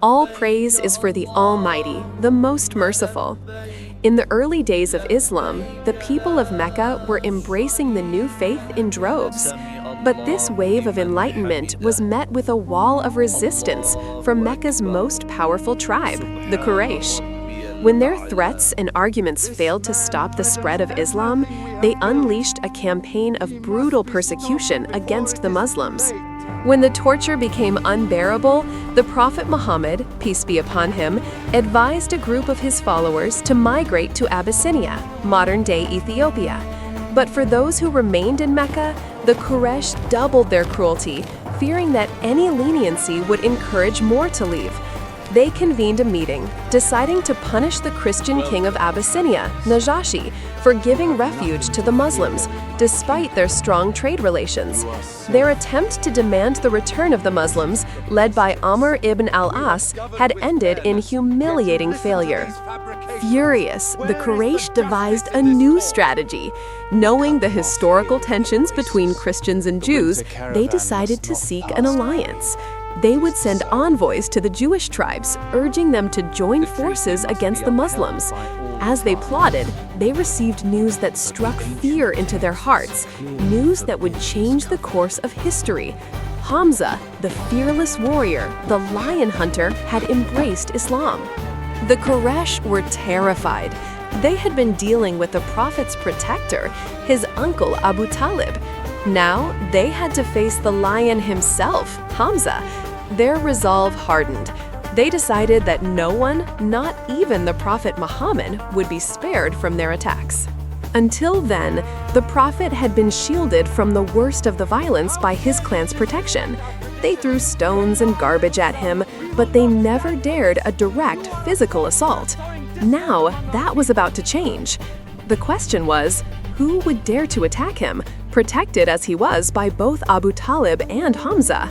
All praise is for the Almighty, the Most Merciful. In the early days of Islam, the people of Mecca were embracing the new faith in droves. But this wave of enlightenment was met with a wall of resistance from Mecca's most powerful tribe, the Quraysh. When their threats and arguments failed to stop the spread of Islam, they unleashed a campaign of brutal persecution against the Muslims. When the torture became unbearable, the Prophet Muhammad, peace be upon him, advised a group of his followers to migrate to Abyssinia, modern-day Ethiopia. But for those who remained in Mecca, the Quraysh doubled their cruelty, fearing that any leniency would encourage more to leave. They convened a meeting, deciding to punish the Christian king of Abyssinia, Najashi, for giving refuge to the Muslims, despite their strong trade relations. Their attempt to demand the return of the Muslims, led by Amr ibn al-As, had ended in humiliating failure. Furious, the Quraysh devised a new strategy. Knowing the historical tensions between Christians and Jews, they decided to seek an alliance. They would send envoys to the Jewish tribes, urging them to join forces against the Muslims. As they plotted, they received news that struck fear into their hearts, news that would change the course of history. Hamza, the fearless warrior, the lion hunter, had embraced Islam. The Quraysh were terrified. They had been dealing with the Prophet's protector, his uncle Abu Talib. Now, they had to face the lion himself, Hamza. Their resolve hardened. They decided that no one, not even the Prophet Muhammad, would be spared from their attacks. Until then, the Prophet had been shielded from the worst of the violence by his clan's protection. They threw stones and garbage at him, but they never dared a direct physical assault. Now, that was about to change. The question was, who would dare to attack him, protected as he was by both Abu Talib and Hamza?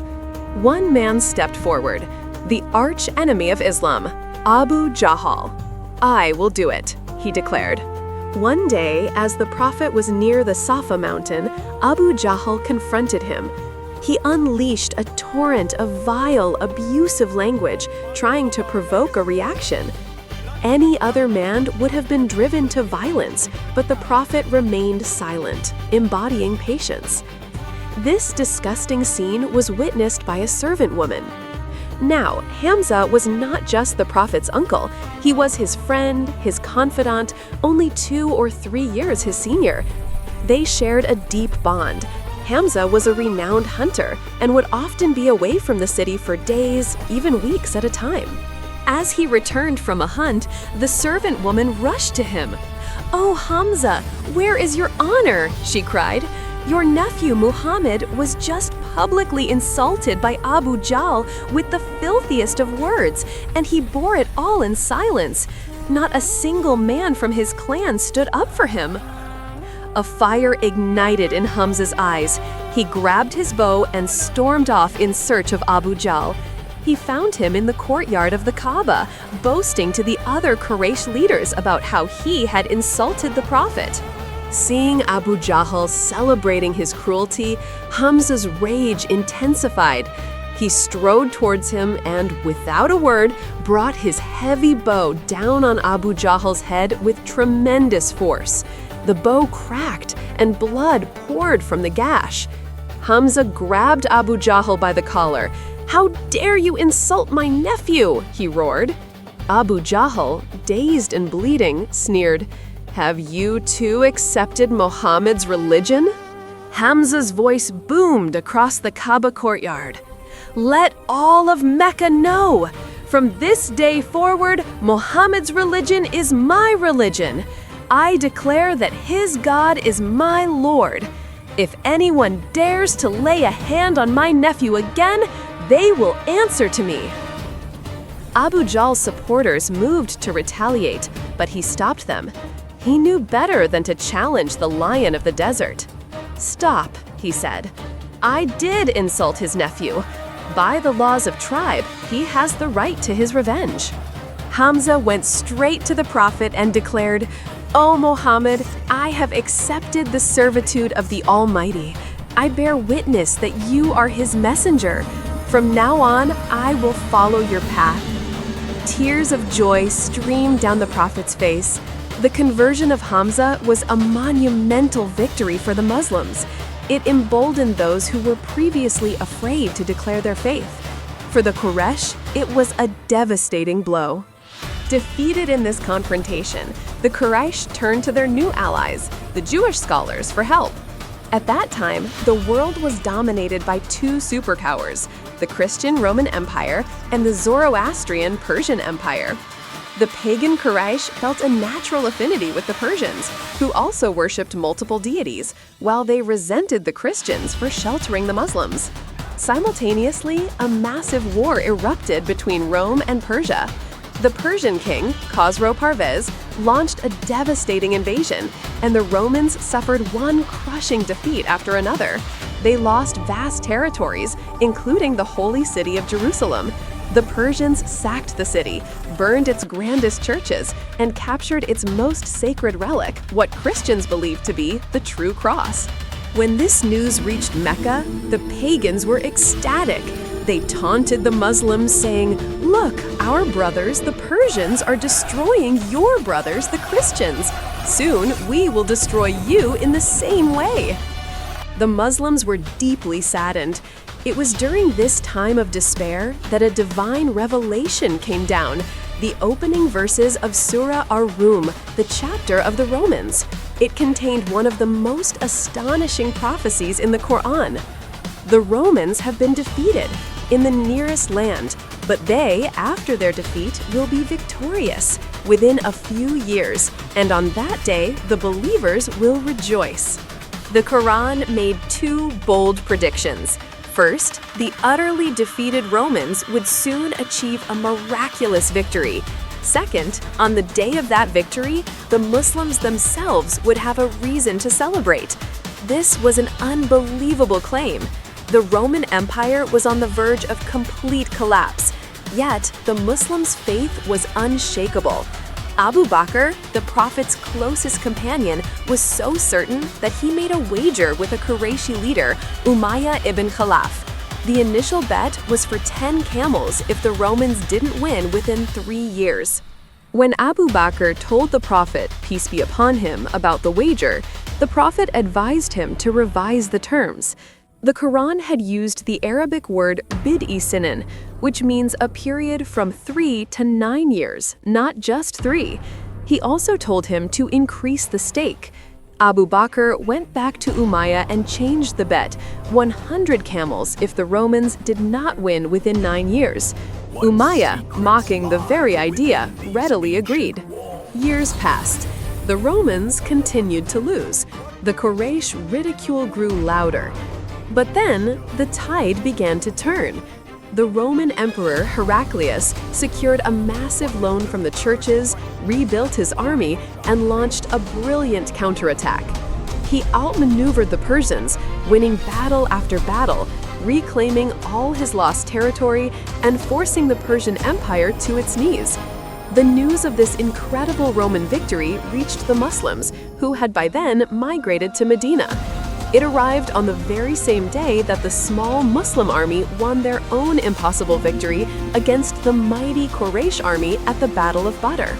One man stepped forward, the arch enemy of Islam, Abu Jahl. "I will do it," he declared. One day, as the Prophet was near the Safa mountain, Abu Jahl confronted him. He unleashed a torrent of vile, abusive language, trying to provoke a reaction. Any other man would have been driven to violence, but the Prophet remained silent, embodying patience. This disgusting scene was witnessed by a servant woman. Now, Hamza was not just the Prophet's uncle. He was his friend, his confidant, only 2 or 3 years his senior. They shared a deep bond. Hamza was a renowned hunter and would often be away from the city for days, even weeks at a time. As he returned from a hunt, the servant woman rushed to him. "Oh, Hamza, where is your honor?" she cried. "Your nephew Muhammad was just publicly insulted by Abu Jahl with the filthiest of words, and he bore it all in silence. Not a single man from his clan stood up for him." A fire ignited in Hamza's eyes. He grabbed his bow and stormed off in search of Abu Jahl. He found him in the courtyard of the Kaaba, boasting to the other Quraysh leaders about how he had insulted the Prophet. Seeing Abu Jahl celebrating his cruelty, Hamza's rage intensified. He strode towards him and, without a word, brought his heavy bow down on Abu Jahl's head with tremendous force. The bow cracked and blood poured from the gash. Hamza grabbed Abu Jahl by the collar. "How dare you insult my nephew?" he roared. Abu Jahl, dazed and bleeding, sneered, "Have you too accepted Muhammad's religion?" Hamza's voice boomed across the Kaaba courtyard. "Let all of Mecca know! From this day forward, Muhammad's religion is my religion. I declare that his God is my Lord. If anyone dares to lay a hand on my nephew again, they will answer to me." Abu Jahl's supporters moved to retaliate, but he stopped them. He knew better than to challenge the lion of the desert. "Stop," he said. "I did insult his nephew. By the laws of tribe, he has the right to his revenge." Hamza went straight to the Prophet and declared, "O Muhammad, I have accepted the servitude of the Almighty. I bear witness that you are his messenger. From now on, I will follow your path. Tears of joy streamed down the Prophet's face. The conversion of Hamza was a monumental victory for the Muslims. It emboldened those who were previously afraid to declare their faith. For the Quraysh, it was a devastating blow. Defeated in this confrontation, the Quraysh turned to their new allies, the Jewish scholars, for help. At that time, the world was dominated by two superpowers, the Christian Roman Empire and the Zoroastrian Persian Empire. The pagan Quraysh felt a natural affinity with the Persians, who also worshipped multiple deities, while they resented the Christians for sheltering the Muslims. Simultaneously, a massive war erupted between Rome and Persia. The Persian king, Khosrow Parvez, launched a devastating invasion, and the Romans suffered one crushing defeat after another. They lost vast territories, including the holy city of Jerusalem. The Persians sacked the city, burned its grandest churches, and captured its most sacred relic, what Christians believed to be the true cross. When this news reached Mecca, the pagans were ecstatic. They taunted the Muslims, saying, "Look, our brothers, the Persians, are destroying your brothers, the Christians. Soon, we will destroy you in the same way." The Muslims were deeply saddened. It was during this time of despair that a divine revelation came down, the opening verses of Surah Ar-Rum, the chapter of the Romans. It contained one of the most astonishing prophecies in the Quran. The Romans have been defeated in the nearest land, but they, after their defeat, will be victorious within a few years, and on that day, the believers will rejoice. The Quran made two bold predictions. First, the utterly defeated Romans would soon achieve a miraculous victory. Second, on the day of that victory, the Muslims themselves would have a reason to celebrate. This was an unbelievable claim. The Roman Empire was on the verge of complete collapse, yet the Muslims' faith was unshakable. Abu Bakr, the Prophet's closest companion, was so certain that he made a wager with a Qurayshi leader, Umayyah ibn Khalaf. The initial bet was for 10 camels if the Romans didn't win within 3 years. When Abu Bakr told the Prophet, peace be upon him, about the wager, the Prophet advised him to revise the terms. The Quran had used the Arabic word bid'i sinin, which means a period from 3 to 9 years, not just 3. He also told him to increase the stake. Abu Bakr went back to Umayyah and changed the bet, 100 camels if the Romans did not win within 9 years. Umayyah, mocking the very idea, readily agreed. Years passed. The Romans continued to lose. The Quraysh ridicule grew louder. But then, the tide began to turn. The Roman Emperor Heraclius secured a massive loan from the churches, rebuilt his army, and launched a brilliant counterattack. He outmaneuvered the Persians, winning battle after battle, reclaiming all his lost territory and forcing the Persian Empire to its knees. The news of this incredible Roman victory reached the Muslims, who had by then migrated to Medina. It arrived on the very same day that the small Muslim army won their own impossible victory against the mighty Quraysh army at the Battle of Badr.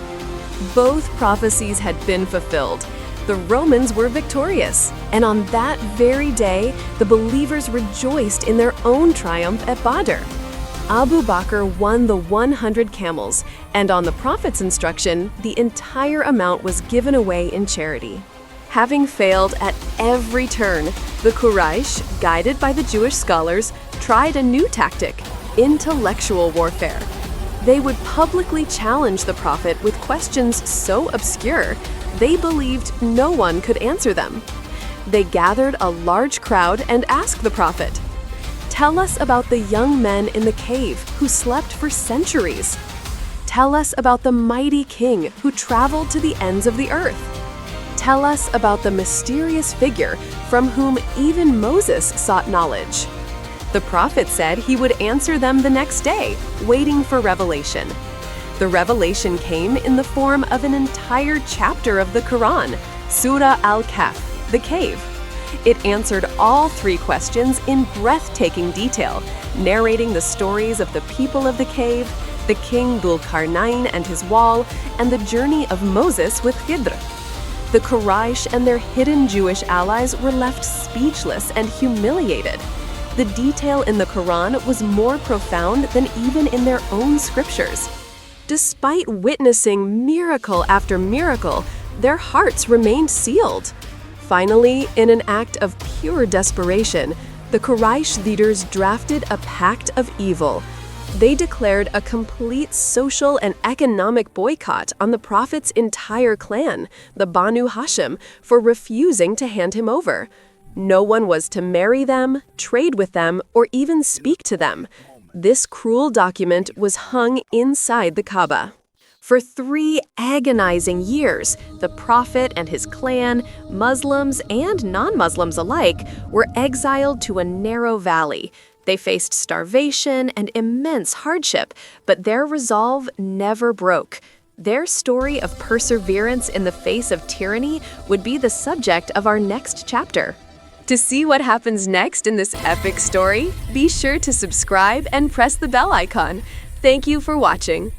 Both prophecies had been fulfilled. The Romans were victorious, and on that very day, the believers rejoiced in their own triumph at Badr. Abu Bakr won the 100 camels, and on the Prophet's instruction, the entire amount was given away in charity. Having failed at every turn, the Quraysh, guided by the Jewish scholars, tried a new tactic: intellectual warfare. They would publicly challenge the Prophet with questions so obscure, they believed no one could answer them. They gathered a large crowd and asked the Prophet, "Tell us about the young men in the cave who slept for centuries. Tell us about the mighty king who traveled to the ends of the earth. Tell us about the mysterious figure from whom even Moses sought knowledge." The Prophet said he would answer them the next day, waiting for revelation. The revelation came in the form of an entire chapter of the Quran, Surah Al-Kahf, the cave. It answered all 3 questions in breathtaking detail, narrating the stories of the people of the cave, the king Dhul Qarnayn and his wall, and the journey of Moses with Khidr. The Quraysh and their hidden Jewish allies were left speechless and humiliated. The detail in the Quran was more profound than even in their own scriptures. Despite witnessing miracle after miracle, their hearts remained sealed. Finally, in an act of pure desperation, the Quraysh leaders drafted a pact of evil. They declared a complete social and economic boycott on the Prophet's entire clan, the Banu Hashim, for refusing to hand him over. No one was to marry them, trade with them, or even speak to them. This cruel document was hung inside the Kaaba. For 3 agonizing years, the Prophet and his clan, Muslims and non-Muslims alike, were exiled to a narrow valley. They faced starvation and immense hardship, but their resolve never broke. Their story of perseverance in the face of tyranny would be the subject of our next chapter. To see what happens next in this epic story, be sure to subscribe and press the bell icon. Thank you for watching.